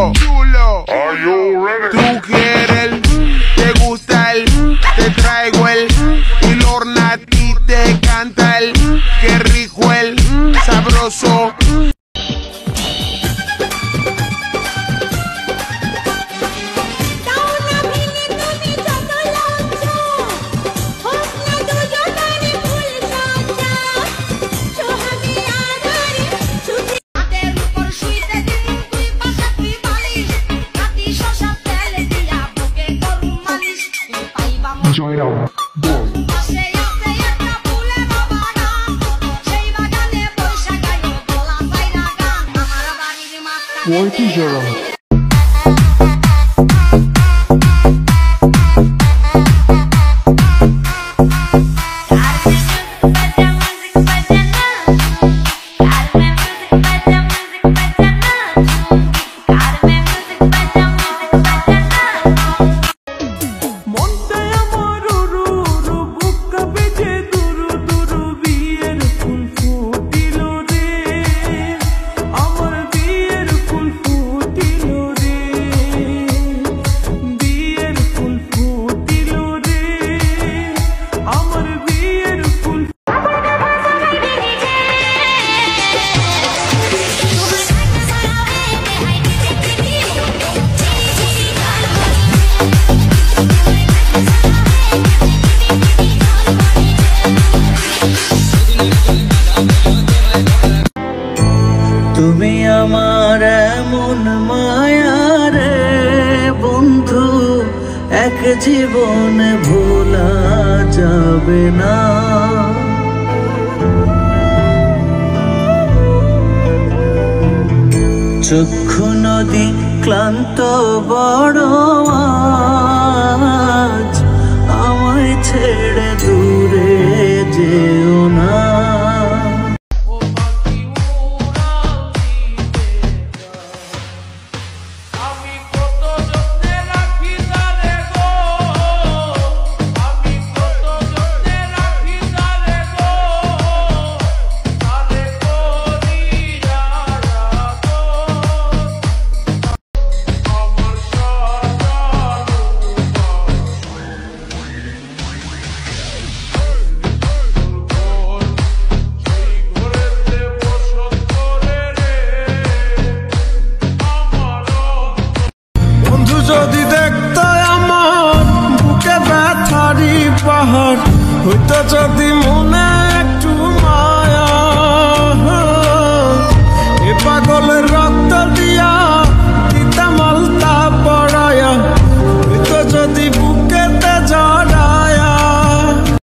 chulo. Are you ready? Tú quieres, te gusta el, te traigo el, y Lorna a ti te canta el, qué rico el, sabroso. Join out. What is your তুমি আমার এমন মায়ারে বন্ধু এক জীবনে ভোলা যাবে না চক্ষু নদী ক্লান্ত বড় আজ আমায় ছেড়ে দূরে যেও না যদি দেখতো আমার বুকে ব্যথারি পাহাড় হইতো যদি